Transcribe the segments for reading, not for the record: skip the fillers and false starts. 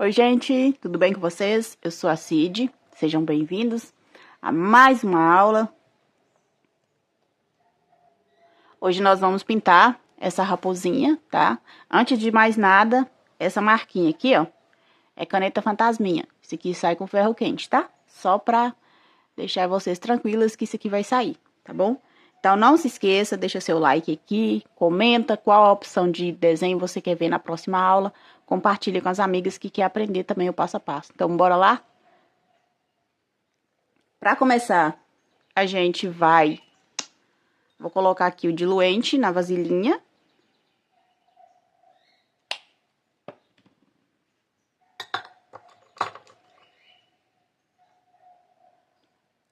Oi, gente, tudo bem com vocês? Eu sou a Cid, sejam bem-vindos a mais uma aula. Hoje nós vamos pintar essa raposinha, tá? Antes de mais nada, essa marquinha aqui, ó, é caneta fantasminha. Isso aqui sai com ferro quente, tá? Só pra deixar vocês tranquilas que isso aqui vai sair, tá bom? Então, não se esqueça, deixa seu like aqui, comenta qual a opção de desenho você quer ver na próxima aula, compartilha com as amigas que quer aprender também o passo a passo. Então, bora lá? Para começar, a gente vai... Vou colocar aqui o diluente na vasilhinha.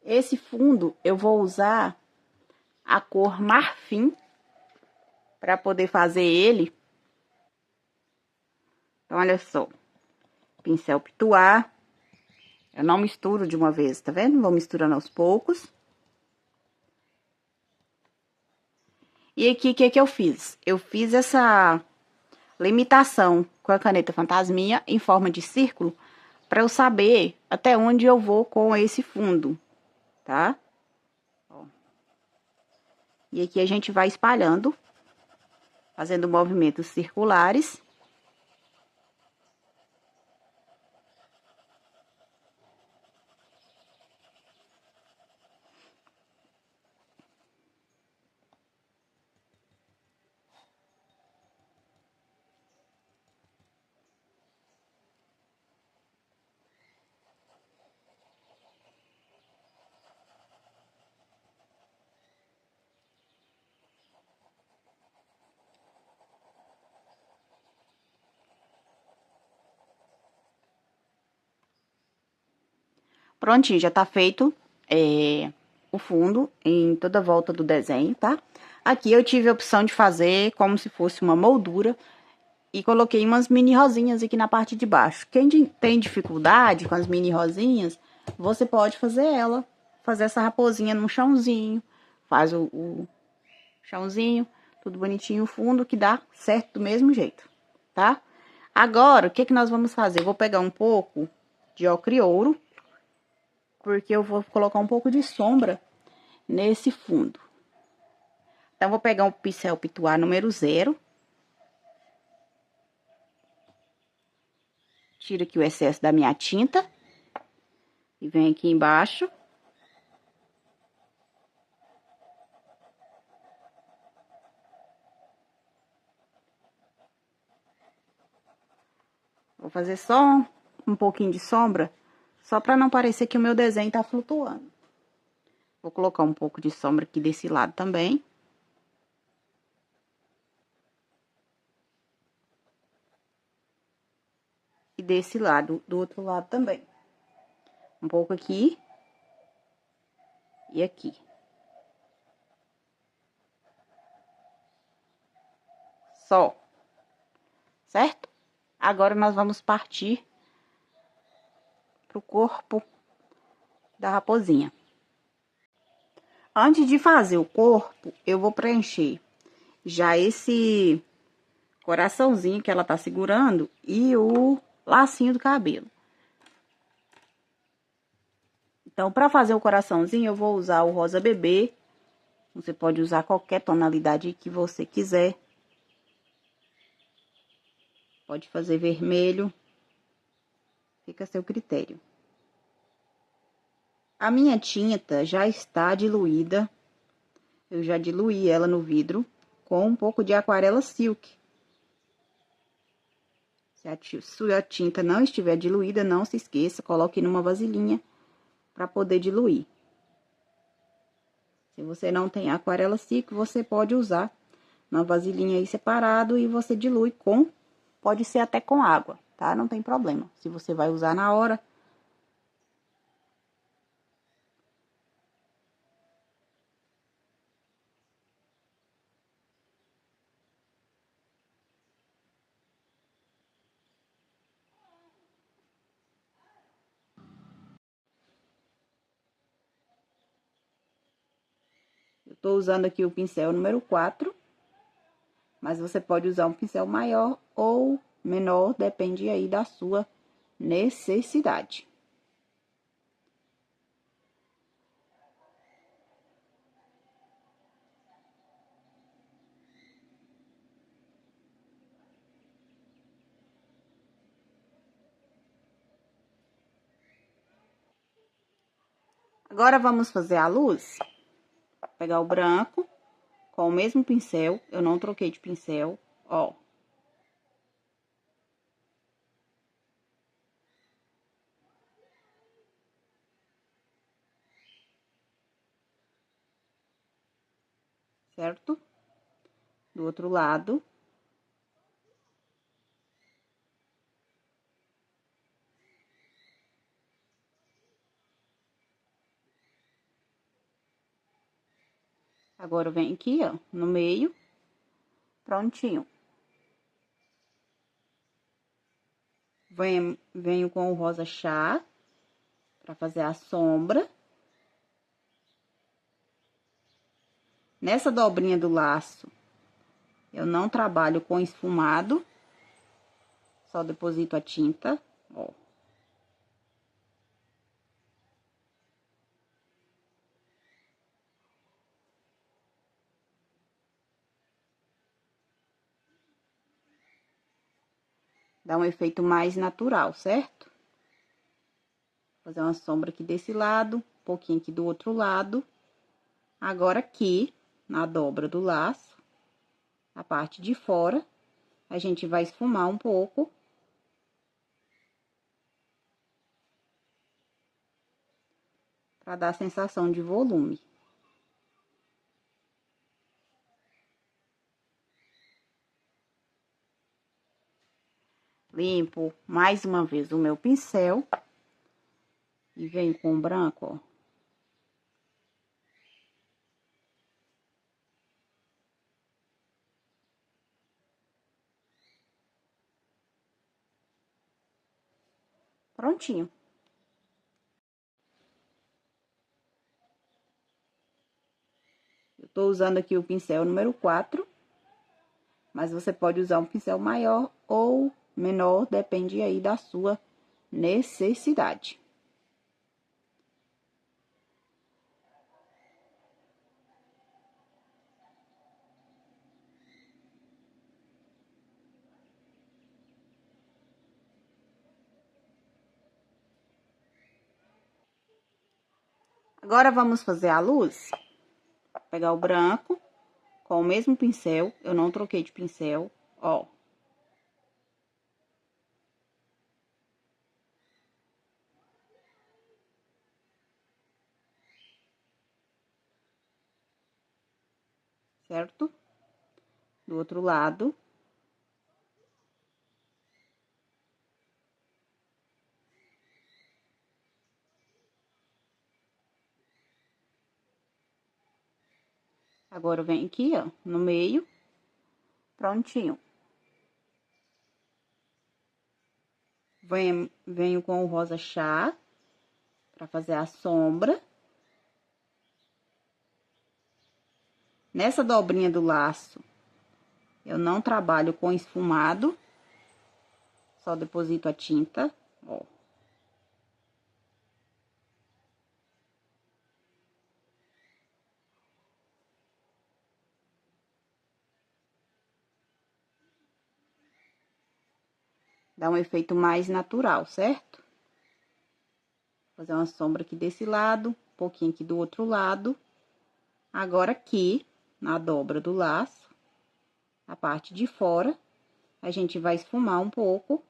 Esse fundo eu vou usar a cor marfim para poder fazer ele. Então, olha só. Pincel pituá. Eu não misturo de uma vez, tá vendo? Vou misturando aos poucos. E aqui, o que eu fiz? Eu fiz essa limitação com a caneta fantasminha em forma de círculo para eu saber até onde eu vou com esse fundo, tá? Ó. E aqui a gente vai espalhando, fazendo movimentos circulares. Prontinho, já tá feito o fundo em toda a volta do desenho, tá? Aqui eu tive a opção de fazer como se fosse uma moldura e coloquei umas mini rosinhas aqui na parte de baixo. Quem tem dificuldade com as mini rosinhas, você pode fazer essa raposinha no chãozinho, faz o chãozinho, tudo bonitinho, o fundo, que dá certo do mesmo jeito, tá? Agora, o que nós vamos fazer? Eu vou pegar um pouco de ocre ouro, porque eu vou colocar um pouco de sombra nesse fundo. Então, vou pegar um pincel pituá número 0. Tiro aqui o excesso da minha tinta. E vem aqui embaixo. Vou fazer só um pouquinho de sombra, só para não parecer que o meu desenho tá flutuando. Vou colocar um pouco de sombra aqui desse lado também. E desse lado, do outro lado também. Um pouco aqui. E aqui. Só. Certo? Agora, nós vamos partir pro corpo da raposinha. Antes de fazer o corpo, eu vou preencher já esse coraçãozinho que ela tá segurando e o lacinho do cabelo. Então, para fazer o coraçãozinho, eu vou usar o rosa bebê. Você pode usar qualquer tonalidade que você quiser. Pode fazer vermelho. Fica a seu critério. A minha tinta já está diluída. Eu já diluí ela no vidro com um pouco de aquarela silk. Se a sua tinta não estiver diluída, não se esqueça, coloque numa vasilhinha para poder diluir. Se você não tem aquarela silk, você pode usar uma vasilhinha aí separado e você dilui com, pode ser até com água, tá? Não tem problema. Se você vai usar na hora. Eu tô usando aqui o pincel número 4, mas você pode usar um pincel maior ou menor, depende aí da sua necessidade. Agora, vamos fazer a luz. Vou pegar o branco com o mesmo pincel, eu não troquei de pincel, ó. Certo? Do outro lado. Agora, eu venho aqui, ó, no meio, prontinho. Venho com o rosa chá, pra fazer a sombra. Nessa dobrinha do laço, eu não trabalho com esfumado, só deposito a tinta, ó. Dá um efeito mais natural, certo? Vou fazer uma sombra aqui desse lado, um pouquinho aqui do outro lado. Agora, aqui, na dobra do laço, a parte de fora, a gente vai esfumar um pouco. Pra dar a sensação de volume. Limpo mais uma vez o meu pincel. E venho com o branco, ó. Prontinho. Eu tô usando aqui o pincel número 4. Mas você pode usar um pincel maior ou menor, depende aí da sua necessidade. Agora, vamos fazer a luz. Vou pegar o branco com o mesmo pincel, eu não troquei de pincel, ó. Certo? Do outro lado. Agora, eu venho aqui, ó, no meio, prontinho. Venho com o rosa chá, pra fazer a sombra. Nessa dobrinha do laço, eu não trabalho com esfumado, só deposito a tinta, ó. Dá um efeito mais natural, certo? Vou fazer uma sombra aqui desse lado, um pouquinho aqui do outro lado. Agora, aqui, na dobra do laço, a parte de fora, a gente vai esfumar um pouco.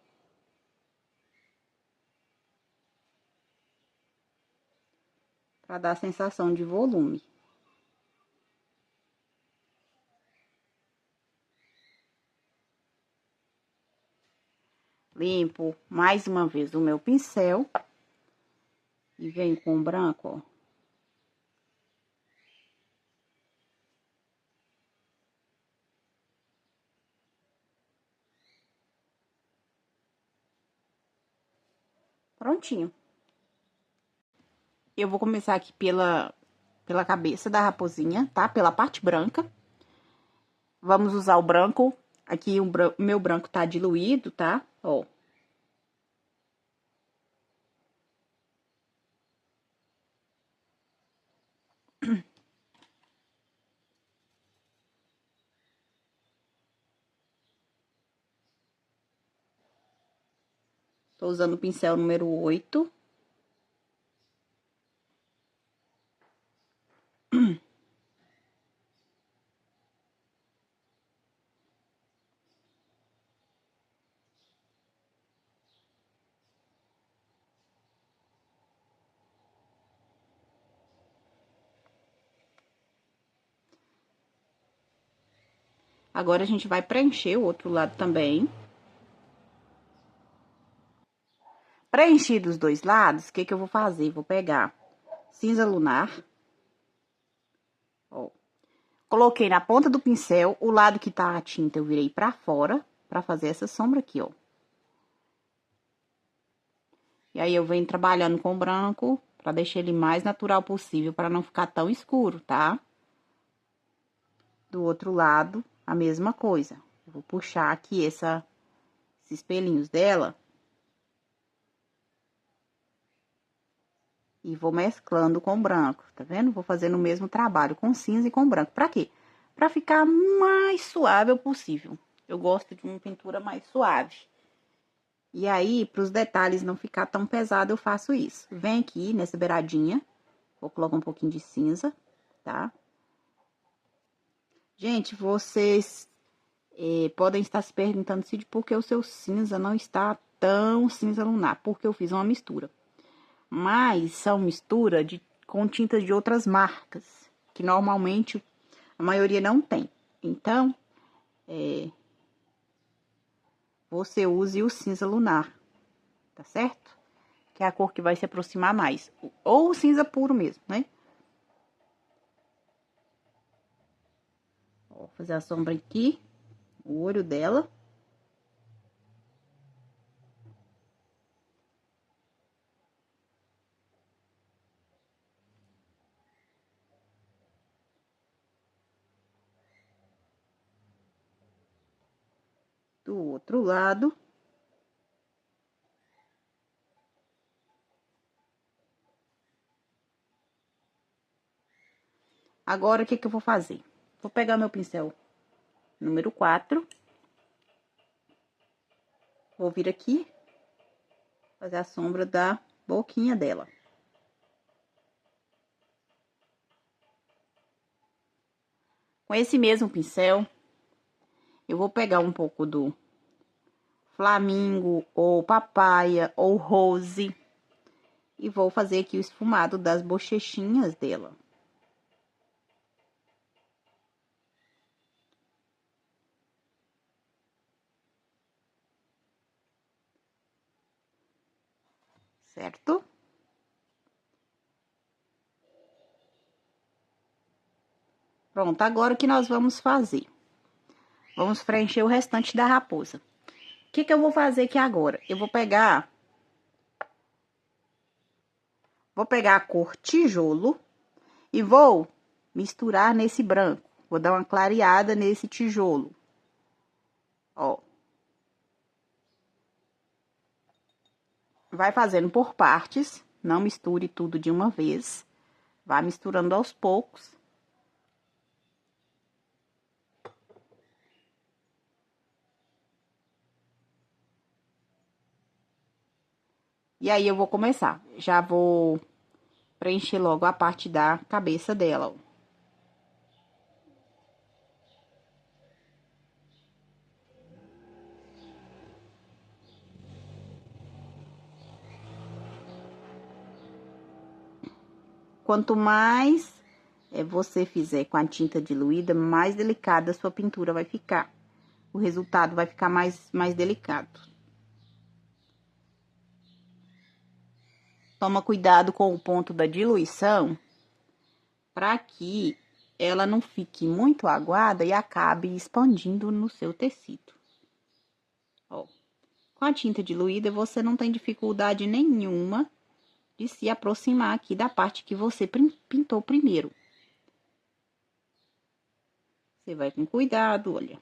Pra dar a sensação de volume. Limpo mais uma vez o meu pincel. E venho com o branco, ó. Prontinho. Eu vou começar aqui pela cabeça da raposinha, tá? Pela parte branca. Vamos usar o branco. Aqui o meu branco tá diluído, tá? Ó. Tô usando o pincel número 8. Agora, a gente vai preencher o outro lado também. Preenchido os dois lados, o que que eu vou fazer? Vou pegar cinza lunar. Ó. Coloquei na ponta do pincel, o lado que tá a tinta eu virei pra fora, pra fazer essa sombra aqui, ó. E aí, eu venho trabalhando com branco, pra deixar ele mais natural possível, pra não ficar tão escuro, tá? Do outro lado, a mesma coisa. Eu vou puxar aqui esses pelinhos dela. E vou mesclando com branco, tá vendo? Vou fazendo o mesmo trabalho com cinza e com branco. Pra quê? Pra ficar mais suave possível. Eu gosto de uma pintura mais suave. E aí, pros detalhes não ficar tão pesado, eu faço isso. Vem aqui nessa beiradinha, vou colocar um pouquinho de cinza, tá? Gente, vocês podem estar se perguntando se por que o seu cinza não está tão cinza lunar. Porque eu fiz uma mistura. Mas são mistura com tintas de outras marcas, que normalmente a maioria não tem. Então, você use o cinza lunar, tá certo? Que é a cor que vai se aproximar mais. Ou o cinza puro mesmo, né? Ó, vou fazer a sombra aqui, o olho dela. Do outro lado. Agora, o que que eu vou fazer? Vou pegar meu pincel número 4. Vou vir aqui, fazer a sombra da boquinha dela. Com esse mesmo pincel, eu vou pegar um pouco do flamingo, ou papaya, ou rose. E vou fazer aqui o esfumado das bochechinhas dela. Certo? Pronto, agora o que nós vamos fazer? Vamos preencher o restante da raposa. O que que eu vou fazer aqui agora? Eu vou pegar a cor tijolo e vou misturar nesse branco. Vou dar uma clareada nesse tijolo. Ó. Vai fazendo por partes, não misture tudo de uma vez. Vai misturando aos poucos. E aí, eu vou começar. Já vou preencher logo a parte da cabeça dela, ó. Quanto mais você fizer com a tinta diluída, mais delicada a sua pintura vai ficar. O resultado vai ficar mais delicado. Toma cuidado com o ponto da diluição, para que ela não fique muito aguada e acabe expandindo no seu tecido. Ó, com a tinta diluída, você não tem dificuldade nenhuma de se aproximar aqui da parte que você pintou primeiro. Você vai com cuidado, olha.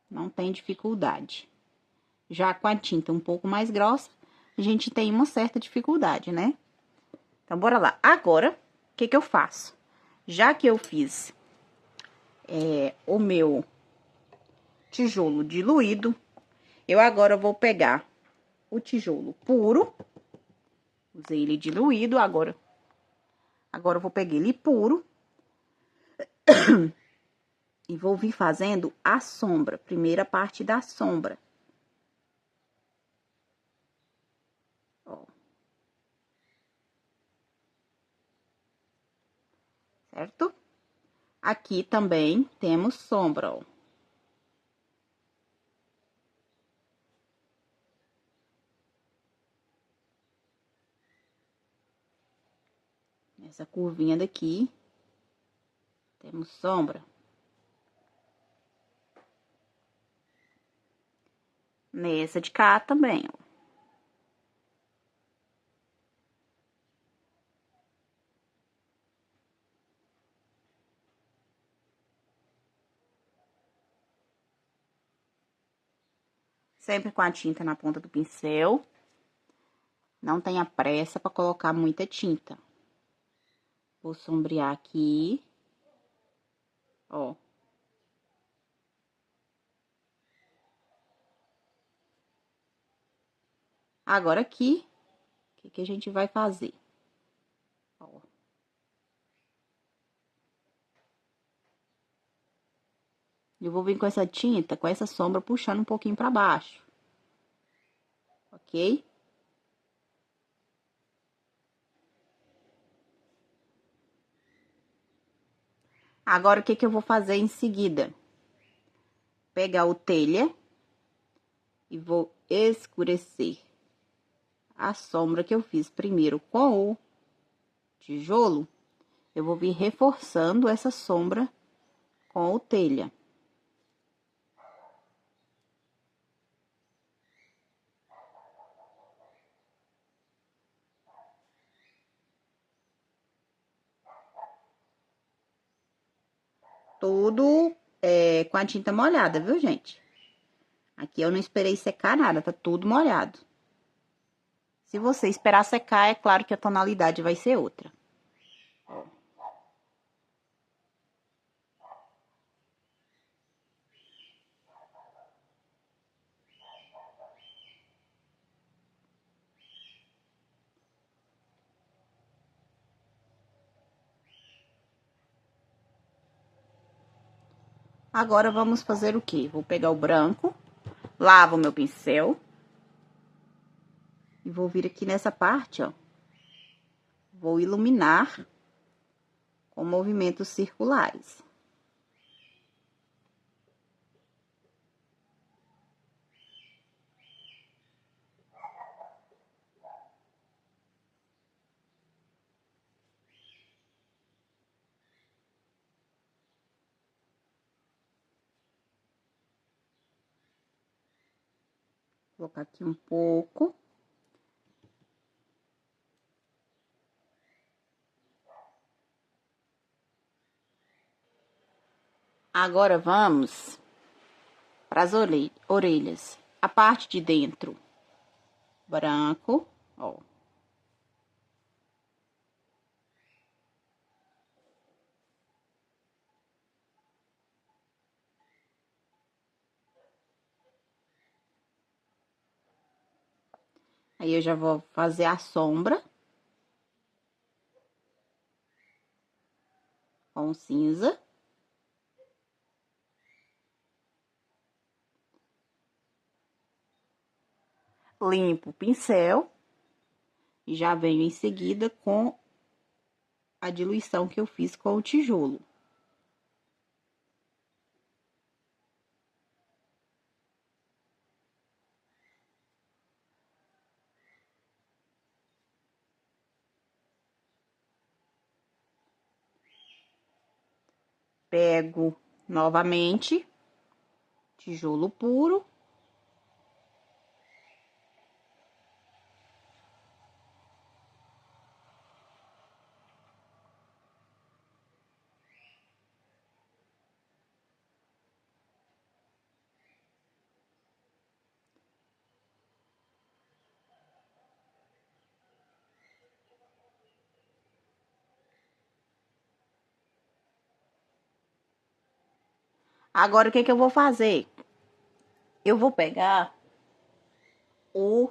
Não tem dificuldade. Já com a tinta um pouco mais grossa, a gente tem uma certa dificuldade, né? Então, bora lá. Agora, o que que eu faço? Já que eu fiz o meu tijolo diluído, Eu agora vou pegar o tijolo puro. Usei ele diluído, agora eu vou pegar ele puro. E vou vir fazendo a sombra, primeira parte da sombra. Ó. Certo? Aqui também temos sombra, ó. Essa curvinha daqui, temos sombra. Nessa de cá também, ó. Sempre com a tinta na ponta do pincel. Não tenha pressa para colocar muita tinta. Vou sombrear aqui. Ó. Agora aqui, o que a gente vai fazer? Ó. Eu vou vir com essa tinta, com essa sombra, puxando um pouquinho pra baixo. Ok? Agora, o que eu vou fazer em seguida? Pegar o telha e vou escurecer a sombra que eu fiz primeiro com o tijolo. Eu vou vir reforçando essa sombra com o telha. Tudo com a tinta molhada, viu, gente? Aqui eu não esperei secar nada, tá tudo molhado. Se você esperar secar, é claro que a tonalidade vai ser outra. Ó. Agora, vamos fazer o quê? Vou pegar o branco, lavo o meu pincel. E vou vir aqui nessa parte, ó. Vou iluminar com movimentos circulares. Vou colocar aqui um pouco. Agora, vamos para as orelhas. A parte de dentro, branco, ó. Aí, eu já vou fazer a sombra com cinza. Limpo o pincel e já venho em seguida com a diluição que eu fiz com o tijolo. Pego novamente tijolo puro. Agora, o que eu vou fazer? Eu vou pegar o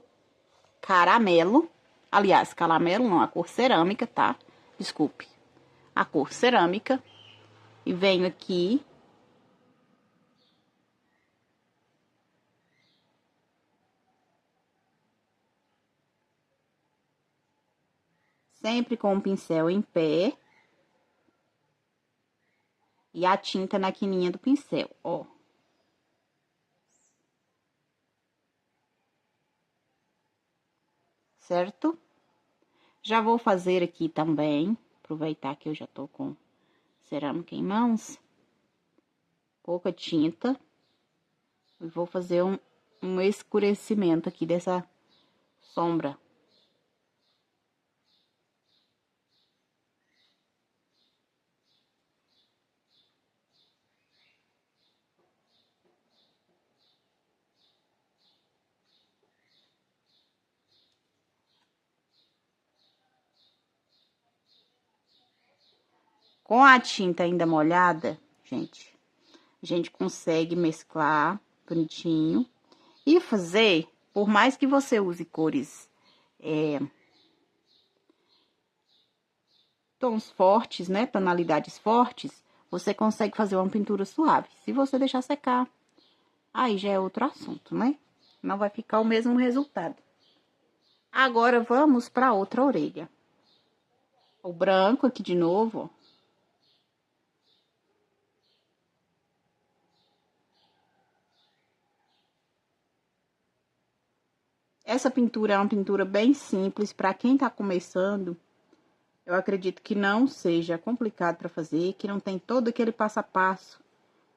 caramelo. Aliás, caramelo não, a cor cerâmica, tá? Desculpe. A cor cerâmica. E venho aqui. Sempre com o pincel em pé. E a tinta na quininha do pincel, ó. Certo? Já vou fazer aqui também, aproveitar que eu já tô com cerâmica em mãos. Pouca tinta. E vou fazer um escurecimento aqui dessa sombra. Com a tinta ainda molhada, gente, a gente consegue mesclar bonitinho e fazer, por mais que você use cores, tons fortes, né, tonalidades fortes, você consegue fazer uma pintura suave. Se você deixar secar, aí já é outro assunto, né? Não vai ficar o mesmo resultado. Agora, vamos para outra orelha. O branco aqui de novo, ó. Essa pintura é uma pintura bem simples, para quem tá começando. Eu acredito que não seja complicado para fazer, que não tem todo aquele passo a passo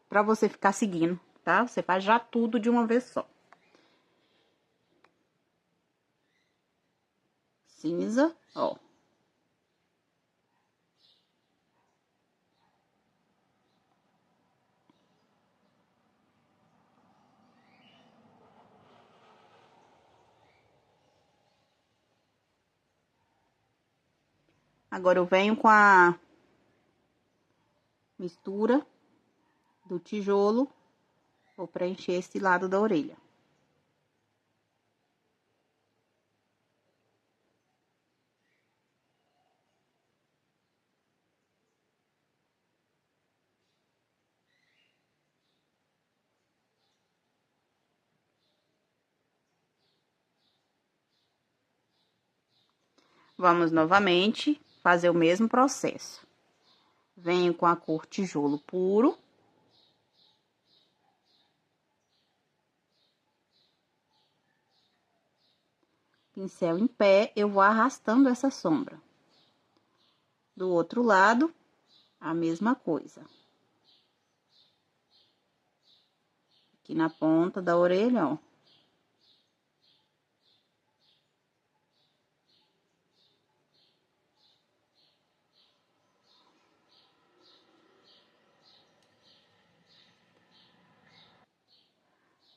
para você ficar seguindo, tá? Você faz já tudo de uma vez só. Cinza, ó. Agora eu venho com a mistura do tijolo, vou preencher esse lado da orelha. Vamos novamente fazer o mesmo processo. Venho com a cor tijolo puro. Pincel em pé, eu vou arrastando essa sombra. Do outro lado, a mesma coisa. Aqui na ponta da orelha, ó.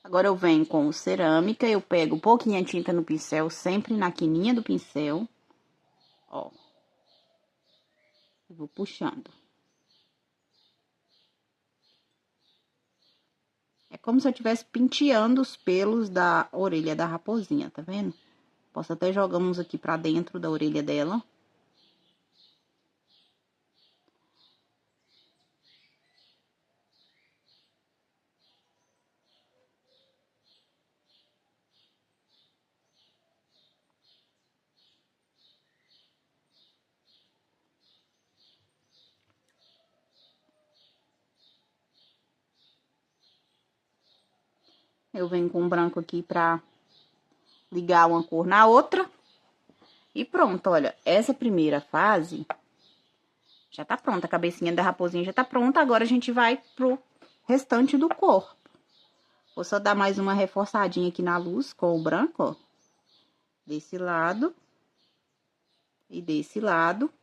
Agora, eu venho com cerâmica, eu pego um pouquinho de tinta no pincel, sempre na quininha do pincel, ó. Eu vou puxando. É como se eu estivesse penteando os pelos da orelha da raposinha, tá vendo? Posso até jogar uns aqui pra dentro da orelha dela. Eu venho com branco aqui pra ligar uma cor na outra. E pronto, olha, essa primeira fase já tá pronta. A cabecinha da raposinha já tá pronta. Agora, a gente vai pro restante do corpo. Vou só dar mais uma reforçadinha aqui na luz com o branco, ó. Desse lado. E desse lado.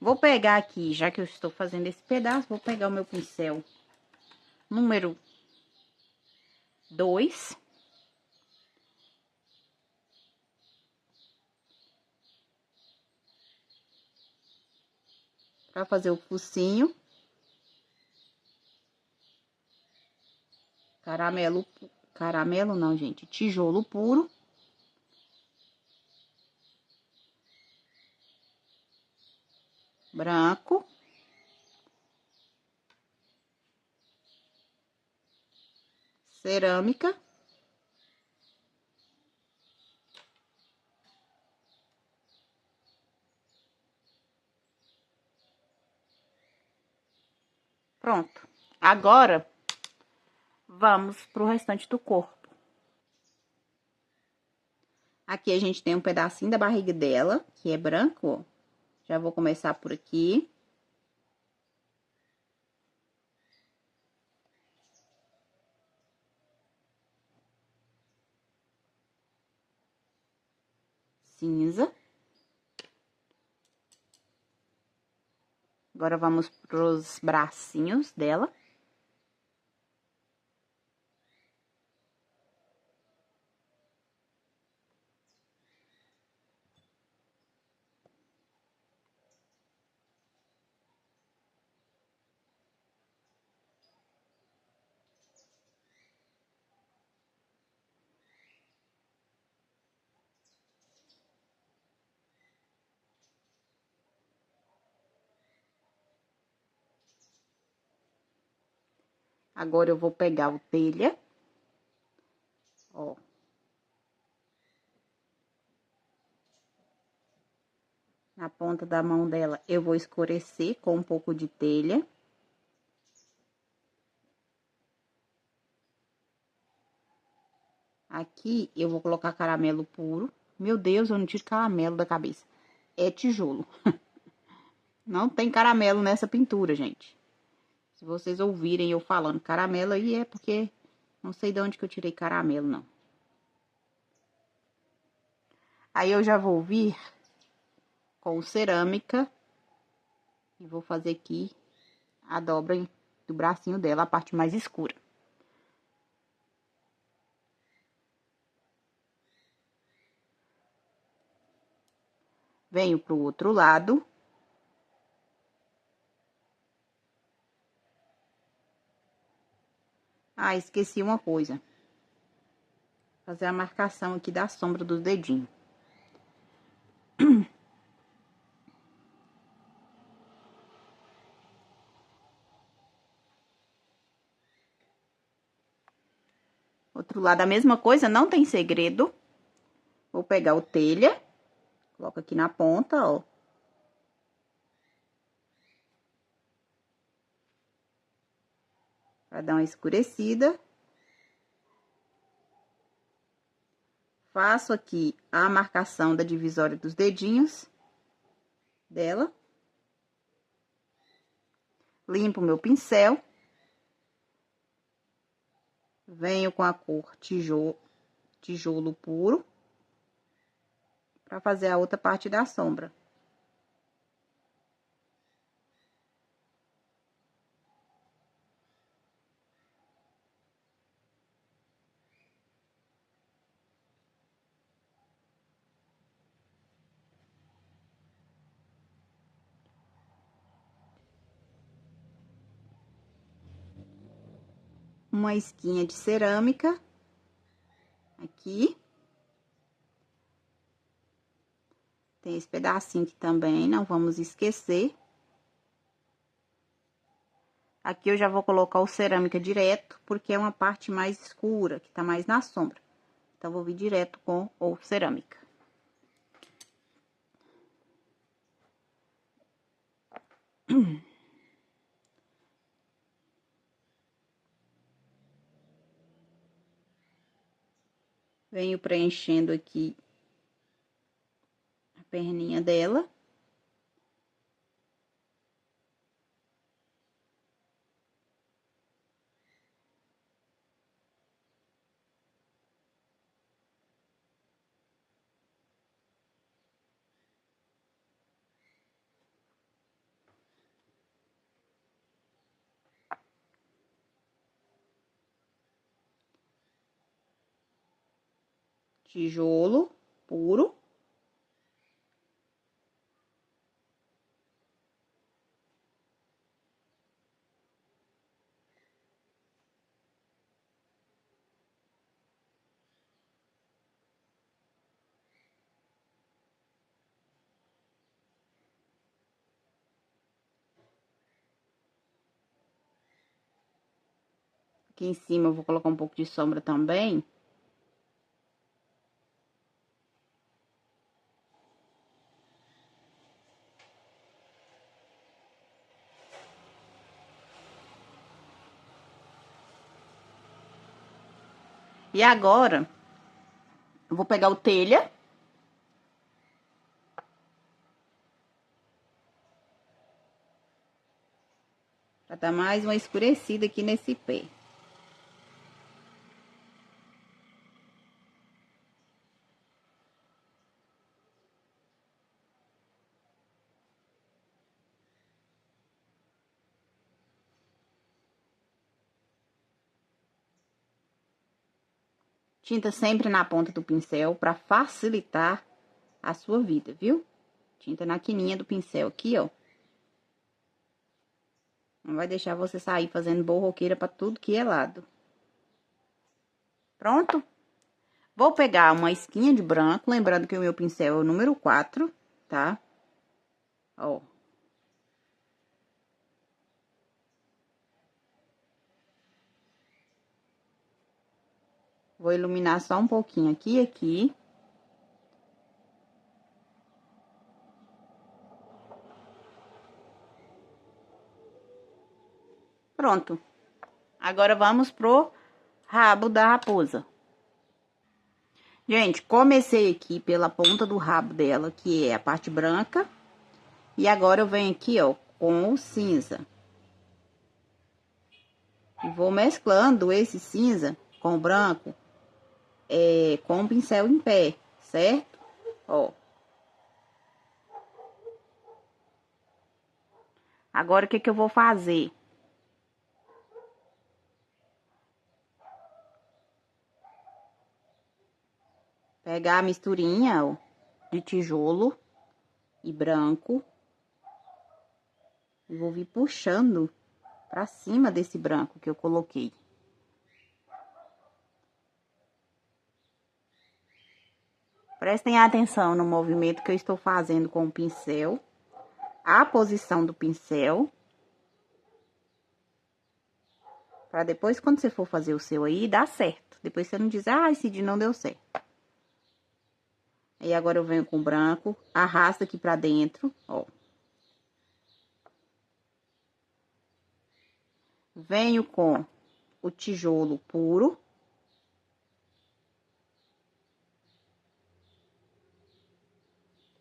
Vou pegar aqui, já que eu estou fazendo esse pedaço, vou pegar o meu pincel número 2. Pra fazer o focinho. caramelo não, gente, tijolo puro. Branco. Cerâmica. Pronto. Agora, vamos pro restante do corpo. Aqui a gente tem um pedacinho da barriga dela, que é branco, ó. Já vou começar por aqui. Cinza. Agora, vamos pros bracinhos dela. Agora, eu vou pegar o telha. Ó. Na ponta da mão dela, eu vou escurecer com um pouco de telha. Aqui, eu vou colocar caramelo puro. Meu Deus, eu não tiro caramelo da cabeça. É tijolo. Não tem caramelo nessa pintura, gente. Se vocês ouvirem eu falando caramelo aí, é porque não sei de onde que eu tirei caramelo, não. Aí, eu já vou vir com cerâmica. E vou fazer aqui a dobra do bracinho dela, a parte mais escura. Venho pro outro lado. Ah, esqueci uma coisa. Fazer a marcação aqui da sombra dos dedinhos. Outro lado a mesma coisa, não tem segredo. Vou pegar o telha, coloco aqui na ponta, ó. Pra dar uma escurecida. Faço aqui a marcação da divisória dos dedinhos dela. Limpo meu pincel. Venho com a cor tijolo puro. Pra fazer a outra parte da sombra. Uma esquinha de cerâmica. Aqui. Tem esse pedacinho aqui também, não vamos esquecer. Aqui eu já vou colocar o cerâmica direto, porque é uma parte mais escura, que tá mais na sombra. Então, vou vir direto com o cerâmica. Venho preenchendo aqui a perninha dela. Tijolo puro. Aqui em cima eu vou colocar um pouco de sombra também. E agora, eu vou pegar o telha. Pra dar mais uma escurecida aqui nesse pé. Tinta sempre na ponta do pincel para facilitar a sua vida, viu? Tinta na quininha do pincel aqui, ó. Não vai deixar você sair fazendo borroqueira para tudo que é lado. Pronto? Vou pegar uma esquinha de branco, lembrando que o meu pincel é o número 4, tá? Ó. Vou iluminar só um pouquinho aqui e aqui. Pronto. Agora vamos pro rabo da raposa. Gente, comecei aqui pela ponta do rabo dela, que é a parte branca. E agora eu venho aqui, ó, com o cinza. E vou mesclando esse cinza com o branco, com o pincel em pé, certo? Ó. Agora, o que que eu vou fazer? Pegar a misturinha, ó, de tijolo e branco. E vou vir puxando pra cima desse branco que eu coloquei. Prestem atenção no movimento que eu estou fazendo com o pincel. A posição do pincel. Pra depois, quando você for fazer o seu aí, dar certo. Depois você não diz, ah, esse dia não deu certo. Aí, agora eu venho com o branco, arrasto aqui pra dentro, ó. Venho com o tijolo puro.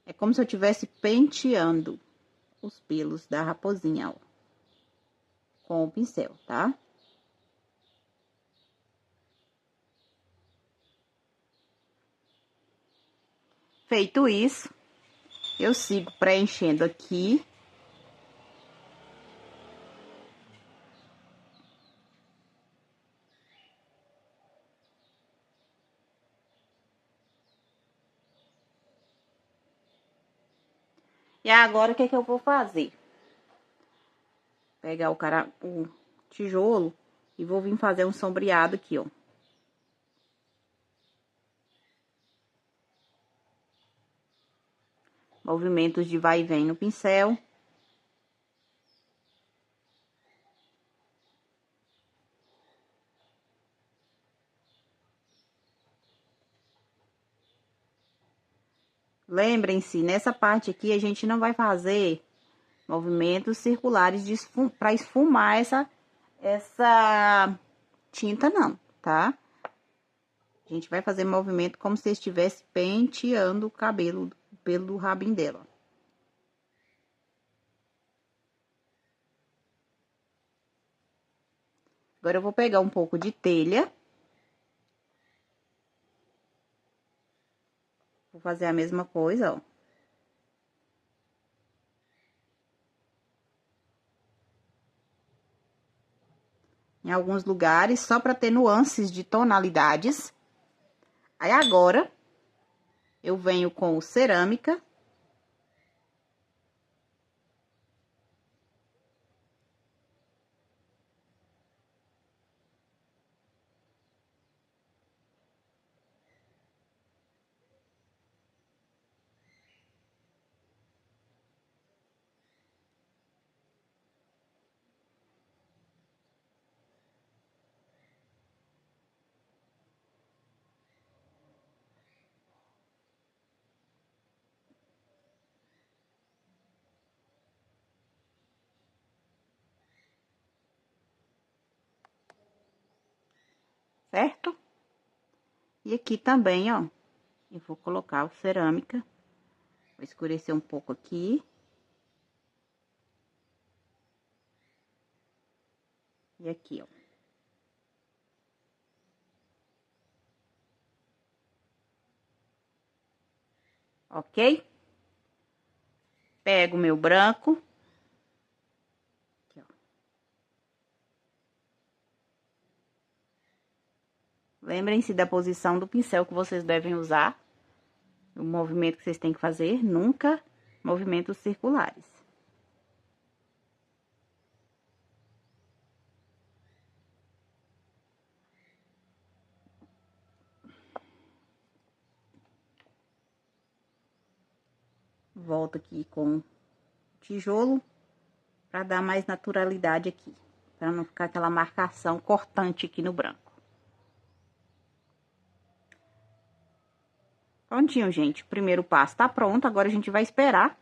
É como se eu estivesse penteando os pelos da raposinha, ó. Com o pincel, tá? Feito isso, eu sigo preenchendo aqui. E agora, o que é que eu vou fazer? Pegar o tijolo e vou vir fazer um sombreado aqui, ó. Movimentos de vai e vem no pincel. Lembrem-se, nessa parte aqui, a gente não vai fazer movimentos circulares para esfumar essa tinta, não, tá? A gente vai fazer movimento como se estivesse penteando o cabelo, o pelo do rabinho dela. Agora, eu vou pegar um pouco de telha. Vou fazer a mesma coisa, ó. Em alguns lugares, só para ter nuances de tonalidades. Aí, agora, eu venho com o cerâmica. certo? E aqui também, ó, eu vou colocar o cerâmica. Vou escurecer um pouco aqui. E aqui, ó. Ok? Pego o meu branco. Aqui, ó. Lembrem-se da posição do pincel que vocês devem usar. O movimento que vocês têm que fazer, nunca movimentos circulares. Volto aqui com tijolo para dar mais naturalidade aqui, para não ficar aquela marcação cortante aqui no branco. Prontinho, gente. O primeiro passo tá pronto. Agora a gente vai esperar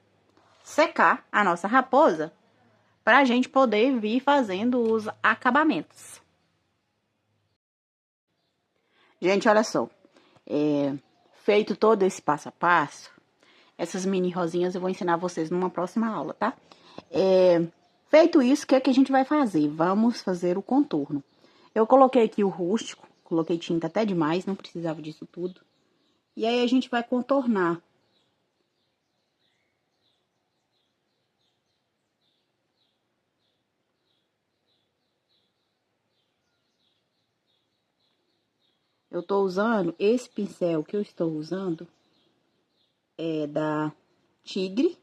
secar a nossa raposa para a gente poder vir fazendo os acabamentos. Gente, olha só. Feito todo esse passo a passo, essas mini rosinhas eu vou ensinar vocês numa próxima aula, tá? Feito isso, o que é que a gente vai fazer? Vamos fazer o contorno. Eu coloquei aqui o rústico, coloquei tinta até demais, não precisava disso tudo. E aí a gente vai contornar. Eu tô usando, esse pincel que eu estou usando é da Tigre.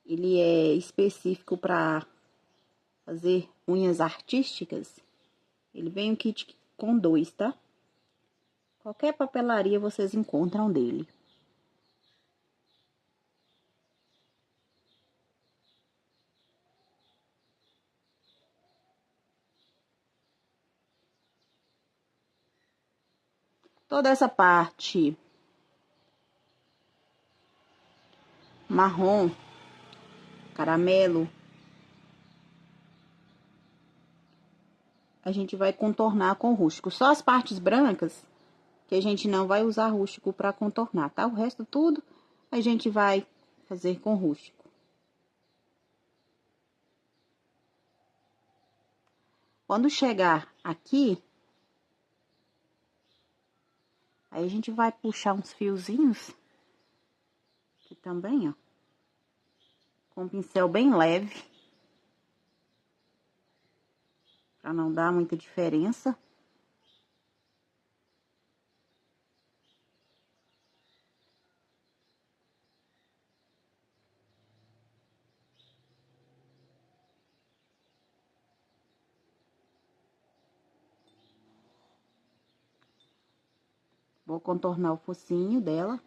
Ele é específico para fazer unhas artísticas. Ele vem um kit com 2, tá? Qualquer papelaria vocês encontram dele. Toda essa parte marrom, caramelo, a gente vai contornar com rústico. Só as partes brancas que a gente não vai usar rústico para contornar, tá? O resto tudo a gente vai fazer com rústico. Quando chegar aqui, aí a gente vai puxar uns fiozinhos aqui também, ó, com um pincel bem leve, para não dar muita diferença. Vou contornar o focinho dela.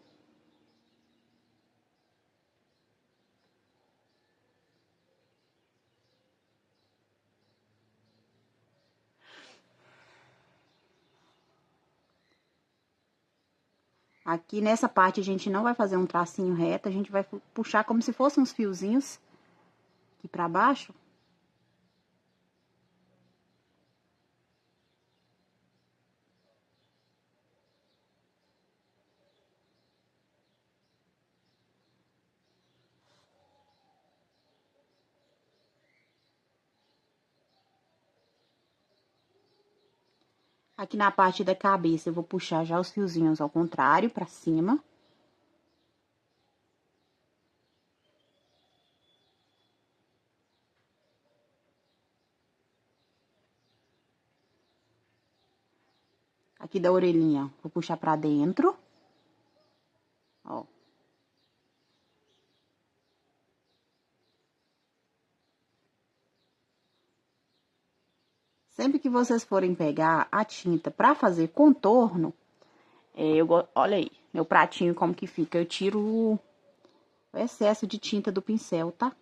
Aqui nessa parte a gente não vai fazer um tracinho reto, a gente vai puxar como se fossem uns fiozinhos aqui pra baixo. Aqui na parte da cabeça eu vou puxar já os fiozinhos ao contrário, pra cima. Aqui da orelhinha, vou puxar pra dentro. Ó. Sempre que vocês forem pegar a tinta pra fazer contorno, olha aí, meu pratinho como que fica. Eu tiro o excesso de tinta do pincel, tá?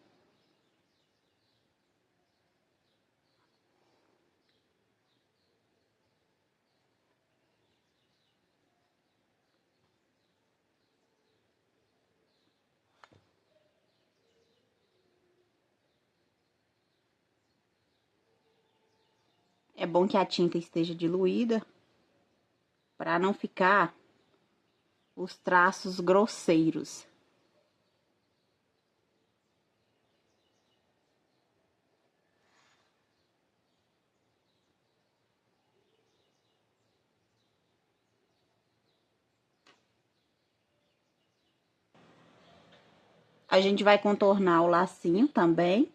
É bom que a tinta esteja diluída para não ficar os traços grosseiros. A gente vai contornar o lacinho também.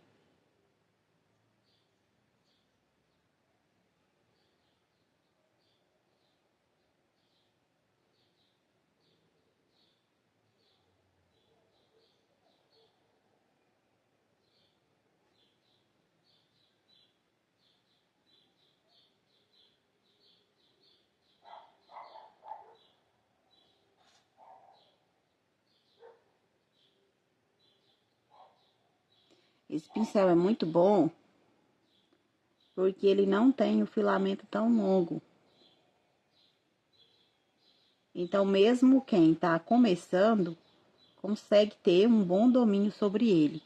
Esse pincel é muito bom, porque ele não tem o filamento tão longo. Então, mesmo quem tá começando, consegue ter um bom domínio sobre ele.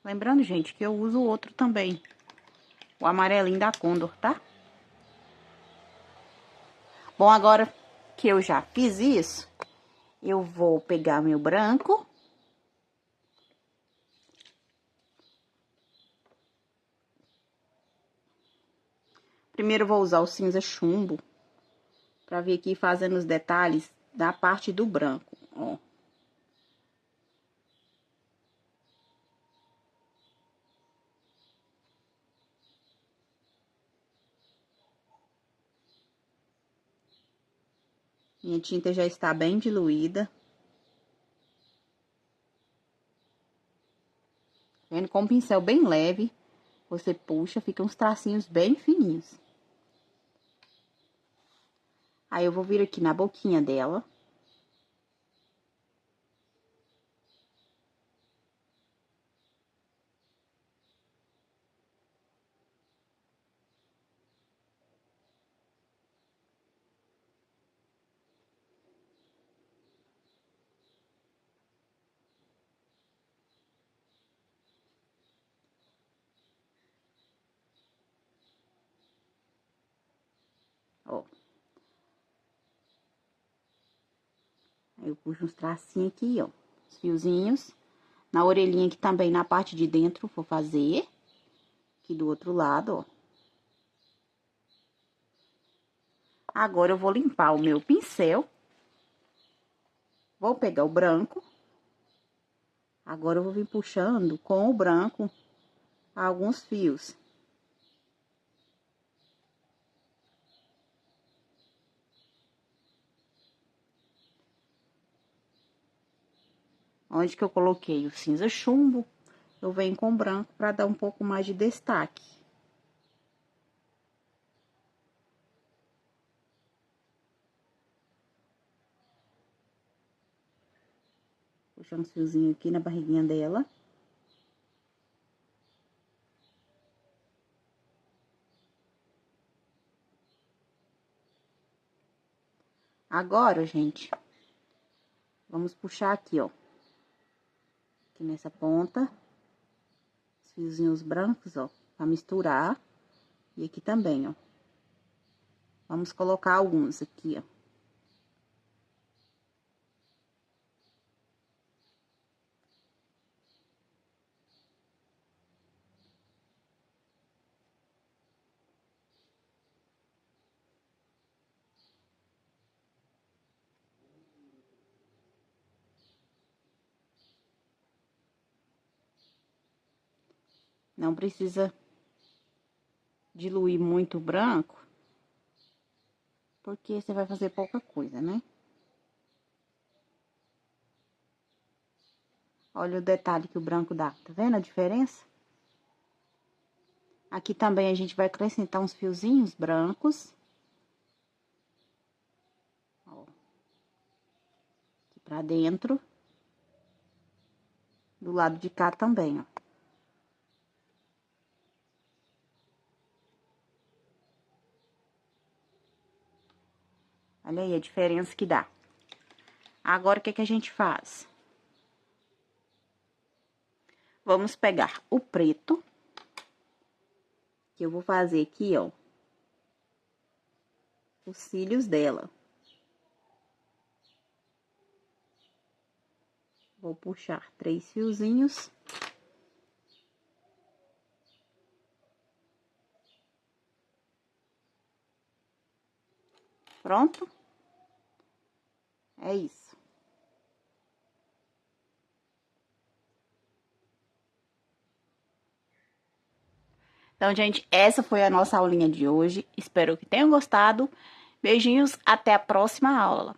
Lembrando, gente, que eu uso o outro também, o amarelinho da Condor, tá? Bom, agora que eu já fiz isso, eu vou pegar meu branco. Primeiro eu vou usar o cinza chumbo, pra vir aqui fazendo os detalhes da parte do branco, ó. Minha tinta já está bem diluída. Vendo, com um pincel bem leve, você puxa, fica uns tracinhos bem fininhos. Aí, eu vou vir aqui na boquinha dela. Ó. Aí, eu puxo uns tracinhos aqui, ó. Os fiozinhos. Na orelhinha aqui também, na parte de dentro, vou fazer. Aqui do outro lado, ó. Agora, eu vou limpar o meu pincel. Vou pegar o branco. Agora, eu vou vir puxando com o branco alguns fios. Onde que eu coloquei o cinza chumbo, eu venho com branco para dar um pouco mais de destaque. Puxando os fiozinhos aqui na barriguinha dela. Agora, gente, vamos puxar aqui, ó. Aqui nessa ponta. Os fiozinhos brancos, ó, pra misturar. E aqui também, ó. Vamos colocar alguns aqui, ó. Não precisa diluir muito o branco, porque você vai fazer pouca coisa, né? Olha o detalhe que o branco dá, tá vendo a diferença? Aqui também a gente vai acrescentar uns fiozinhos brancos. Ó. Aqui pra dentro. Do lado de cá também, ó. Olha aí a diferença que dá. Agora, o que que a gente faz? Vamos pegar o preto. Que eu vou fazer aqui, ó, os cílios dela. Vou puxar 3 fiozinhos. Pronto. É isso. Então, gente, essa foi a nossa aulinha de hoje. Espero que tenham gostado. Beijinhos, até a próxima aula.